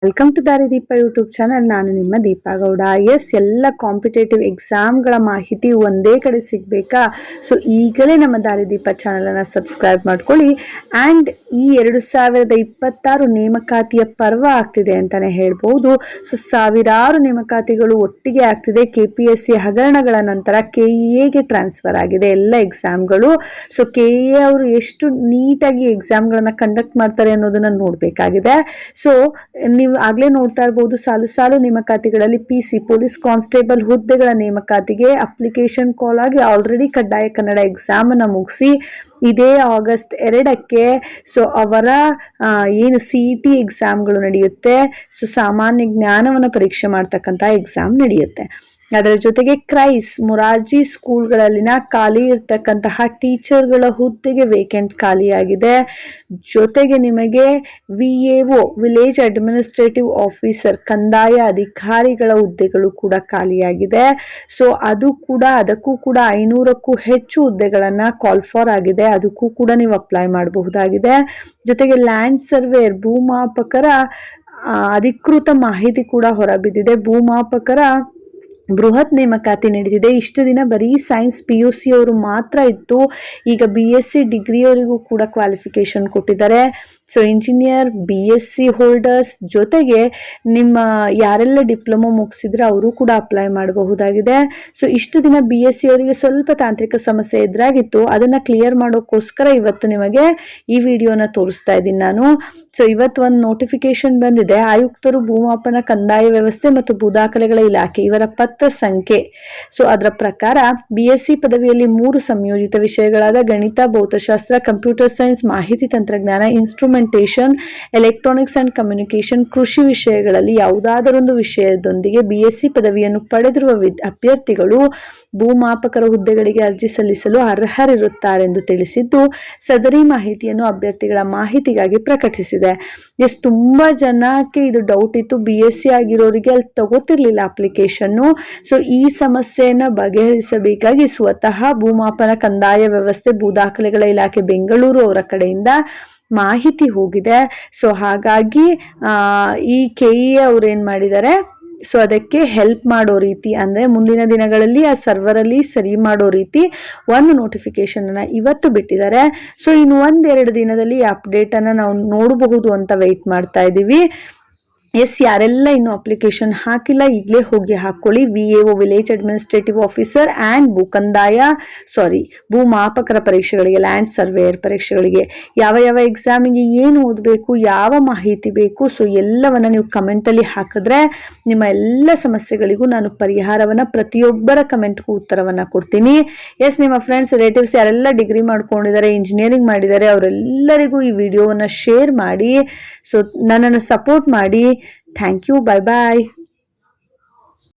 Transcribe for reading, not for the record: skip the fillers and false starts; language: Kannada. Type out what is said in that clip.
Welcome to Darideepa YouTube channel. ನಾನು ನಿಮ್ಮ ದೀಪಾ ಗೌಡ. ಎಲ್ಲ ಕಾಂಪಿಟೇಟಿವ್ ಎಕ್ಸಾಮ್ಗಳ ಮಾಹಿತಿ ಒಂದೇ ಕಡೆ ಸಿಗಬೇಕಾ? ಸೊ ಈಗಲೇ ನಮ್ಮ ದಾರಿದೀಪ ಚಾನಲನ್ನು ಸಬ್ಸ್ಕ್ರೈಬ್ ಮಾಡ್ಕೊಳ್ಳಿ. ಆ್ಯಂಡ್ ಈ 2026 ನೇಮಕಾತಿಯ ಪರ್ವ ಆಗ್ತಿದೆ ಅಂತಲೇ ಹೇಳ್ಬೋದು. ಸೊ ಸಾವಿರಾರು ನೇಮಕಾತಿಗಳು ಒಟ್ಟಿಗೆ ಆಗ್ತಿದೆ. KPSC ಹಗರಣಗಳ ನಂತರ KEAಗೆ ಟ್ರಾನ್ಸ್ಫರ್ ಆಗಿದೆ ಎಲ್ಲ ಎಕ್ಸಾಮ್ಗಳು. ಸೊ KEA ಅವರು ಎಷ್ಟು ನೀಟಾಗಿ ಎಕ್ಸಾಮ್ಗಳನ್ನು ಕಂಡಕ್ಟ್ ಮಾಡ್ತಾರೆ ಅನ್ನೋದನ್ನ ನೋಡಬೇಕಾಗಿದೆ. ಸೊ ನೀವು ಆಗ್ಲೇ ನೋಡ್ತಾ ಇರಬಹುದು, ಸಾಲು ನೇಮಕಾತಿಗಳಲ್ಲಿ PC ಪೊಲೀಸ್ ಕಾನ್ಸ್ಟೇಬಲ್ ಹುದ್ದೆಗಳ ನೇಮಕಾತಿಗೆ ಅಪ್ಲಿಕೇಶನ್ ಕಾಲ್ ಆಗಿ ಆಲ್ರೆಡಿ ಕಡ್ಡಾಯ ಕನ್ನಡ ಎಕ್ಸಾಮ್ ಅನ್ನ ಮುಗಿಸಿ ಇದೇ ಆಗಸ್ಟ್ 2ಕ್ಕೆ ಸೊ ಅವರ ಏನು CET ಎಕ್ಸಾಮ್ಗಳು ನಡೆಯುತ್ತೆ. ಸೊ ಸಾಮಾನ್ಯ ಜ್ಞಾನವನ್ನು ಪರೀಕ್ಷೆ ಮಾಡ್ತಕ್ಕಂಥ ಎಕ್ಸಾಮ್ ನಡೆಯುತ್ತೆ. ಅದರ ಜೊತೆಗೆ ಕ್ರೈಸ್ ಮೊರಾರ್ಜಿ ಸ್ಕೂಲ್ಗಳಲ್ಲಿನ ಖಾಲಿ ಇರ್ತಕ್ಕಂತಹ ಟೀಚರ್ಗಳ ಹುದ್ದೆಗೆ ವೇಕೆಂಟ್ ಖಾಲಿಯಾಗಿದೆ. ಜೊತೆಗೆ ನಿಮಗೆ VAO ವಿಲೇಜ್ ಅಡ್ಮಿನಿಸ್ಟ್ರೇಟಿವ್ ಆಫೀಸರ್ ಕಂದಾಯ ಅಧಿಕಾರಿಗಳ ಹುದ್ದೆಗಳು ಕೂಡ ಖಾಲಿಯಾಗಿದೆ. ಸೊ ಅದಕ್ಕೂ ಕೂಡ 500ಕ್ಕೂ ಹೆಚ್ಚು ಹುದ್ದೆಗಳನ್ನ ಕಾಲ್ ಫಾರ್ ಆಗಿದೆ. ಅದಕ್ಕೂ ಕೂಡ ನೀವು ಅಪ್ಲೈ ಮಾಡಬಹುದಾಗಿದೆ. ಜೊತೆಗೆ ಲ್ಯಾಂಡ್ ಸರ್ವೇಯರ್ ಭೂಮಾಪಕರ ಅಧಿಕೃತ ಮಾಹಿತಿ ಕೂಡ ಹೊರಬಿದ್ದಿದೆ. ಭೂಮಾಪಕರ ಬೃಹತ್ ನೇಮಕಾತಿ ನಡೀತಿದೆ. ಇಷ್ಟು ದಿನ ಬರೀ ಸೈನ್ಸ್ PUC ಅವರು ಮಾತ್ರ ಇತ್ತು. ಈಗ BSc ಡಿಗ್ರಿಯವರಿಗೂ ಕೂಡ ಕ್ವಾಲಿಫಿಕೇಶನ್ ಕೊಟ್ಟಿದ್ದಾರೆ. ಸೊ ಇಂಜಿನಿಯರ್ BSc ಹೋಲ್ಡರ್ಸ್ ಜೊತೆಗೆ ನಿಮ್ಮ ಯಾರೆಲ್ಲ ಡಿಪ್ಲೊಮೊ ಮುಗಿಸಿದ್ರೆ ಅವರು ಕೂಡ ಅಪ್ಲೈ ಮಾಡಬಹುದಾಗಿದೆ. ಸೊ ಇಷ್ಟು ದಿನ BSc ಅವರಿಗೆ ಸ್ವಲ್ಪ ತಾಂತ್ರಿಕ ಸಮಸ್ಯೆ ಎದುರಾಗಿತ್ತು. ಅದನ್ನ ಕ್ಲಿಯರ್ ಮಾಡೋಕ್ಕೋಸ್ಕರ ಇವತ್ತು ನಿಮಗೆ ಈ ವಿಡಿಯೋನ ತೋರಿಸ್ತಾ ಇದ್ದೀನಿ ನಾನು. ಸೊ ಇವತ್ತು ಒಂದು ನೋಟಿಫಿಕೇಶನ್ ಬಂದಿದೆ. ಆಯುಕ್ತರು, ಭೂಮಾಪನ, ಕಂದಾಯ ವ್ಯವಸ್ಥೆ ಮತ್ತು ಭೂದಾಖಲೆಗಳ ಇಲಾಖೆ ಇವರ ಪತ್ರ ಸಂಖ್ಯೆ. ಸೊ ಅದರ ಪ್ರಕಾರ BSc ಪದವಿಯಲ್ಲಿ 3 ಸಂಯೋಜಿತ ವಿಷಯಗಳಾದ ಗಣಿತ, ಭೌತಶಾಸ್ತ್ರ, ಕಂಪ್ಯೂಟರ್ ಸೈನ್ಸ್, ಮಾಹಿತಿ ತಂತ್ರಜ್ಞಾನ, ಇನ್ಸ್ಟ್ರುಮೆಂಟೇಷನ್, ಎಲೆಕ್ಟ್ರಾನಿಕ್ಸ್ ಅಂಡ್ ಕಮ್ಯುನಿಕೇಶನ್, ಕೃಷಿ ವಿಷಯಗಳಲ್ಲಿ ಯಾವುದಾದರೊಂದು ವಿಷಯದೊಂದಿಗೆ BSc ಪದವಿಯನ್ನು ಪಡೆದಿರುವ ಅಭ್ಯರ್ಥಿಗಳು ಭೂಮಾಪಕರ ಹುದ್ದೆಗಳಿಗೆ ಅರ್ಜಿ ಸಲ್ಲಿಸಲು ಅರ್ಹರಿರುತ್ತಾರೆಂದು ತಿಳಿಸಿದ್ದು, ಸದರಿ ಮಾಹಿತಿಯನ್ನು ಅಭ್ಯರ್ಥಿಗಳ ಮಾಹಿತಿಗಾಗಿ ಪ್ರಕಟಿಸಿದೆ. ತುಂಬಾ ಜನಕ್ಕೆ ಇದು ಡೌಟ್ ಇತ್ತು. BSc ಆಗಿರೋರಿಗೆ ಅಲ್ಲಿ ತಗೋತಿರ್ಲಿಲ್ಲ ಅಪ್ಲಿಕೇಶನ್ನು. ಸೊ ಈ ಸಮಸ್ಯೆಯನ್ನ ಬಗೆಹರಿಸಬೇಕಾಗಿ ಸ್ವತಃ ಭೂಮಾಪನ, ಕಂದಾಯ ವ್ಯವಸ್ಥೆ, ಭೂದಾಖಲೆಗಳ ಇಲಾಖೆ ಬೆಂಗಳೂರು ಅವರ ಕಡೆಯಿಂದ ಮಾಹಿತಿ ಹೋಗಿದೆ. ಸೊ ಹಾಗಾಗಿ ಈ KEA ಅವ್ರು ಏನ್ ಮಾಡಿದ್ದಾರೆ, ಸೊ ಅದಕ್ಕೆ ಹೆಲ್ಪ್ ಮಾಡೋ ರೀತಿ, ಅಂದ್ರೆ ಮುಂದಿನ ದಿನಗಳಲ್ಲಿ ಆ ಸರ್ವರ್ ಅಲ್ಲಿ ಸರಿ ಮಾಡೋ ರೀತಿ ಒಂದು ನೋಟಿಫಿಕೇಶನ್ ಅನ್ನ ಇವತ್ತು ಬಿಟ್ಟಿದ್ದಾರೆ. ಸೊ ಇನ್ನು 1-2 ದಿನದಲ್ಲಿ ಅಪ್ಡೇಟ್ ಅನ್ನ ನಾವು ನೋಡಬಹುದು ಅಂತ ವೆಯ್ಟ್ ಮಾಡ್ತಾ ಇದ್ದೀವಿ. ಯಾರೆಲ್ಲ ಇನ್ನು ಅಪ್ಲಿಕೇಶನ್ ಹಾಕಿಲ್ಲ ಈಗಲೇ ಹೋಗಿ ಹಾಕೊಳ್ಳಿ. VAO village administrative officer and ಭೂಮಾಪಕರ ಪರೀಕ್ಷೆಗಳಿಗೆ, ಲ್ಯಾಂಡ್ ಸರ್ವೇಯರ್ ಪರೀಕ್ಷೆಗಳಿಗೆ ಯಾವ ಎಕ್ಸಾಮಿಗೆ ಏನು ಓದಬೇಕು, ಯಾವ ಮಾಹಿತಿ ಬೇಕು, ಸೊ ಎಲ್ಲವನ್ನ ನೀವು ಕಮೆಂಟಲ್ಲಿ ಹಾಕಿದ್ರೆ ನಿಮ್ಮ ಎಲ್ಲ ಸಮಸ್ಯೆಗಳಿಗೂ ನಾನು ಪರಿಹಾರವನ್ನು ಪ್ರತಿಯೊಬ್ಬರ ಕಮೆಂಟ್ಗೂ ಉತ್ತರವನ್ನು ಕೊಡ್ತೀನಿ. ನಿಮ್ಮ ಫ್ರೆಂಡ್ಸ್, ರಿಲೇಟಿವ್ಸ್ ಯಾರೆಲ್ಲ ಡಿಗ್ರಿ ಮಾಡ್ಕೊಂಡಿದ್ದಾರೆ, ಇಂಜಿನಿಯರಿಂಗ್ ಮಾಡಿದ್ದಾರೆ, ಅವರೆಲ್ಲರಿಗೂ ಈ ವಿಡಿಯೋವನ್ನು ಶೇರ್ ಮಾಡಿ. ಸೊ ನನ್ನನ್ನು ಸಪೋರ್ಟ್ ಮಾಡಿ. Thank you. Bye bye.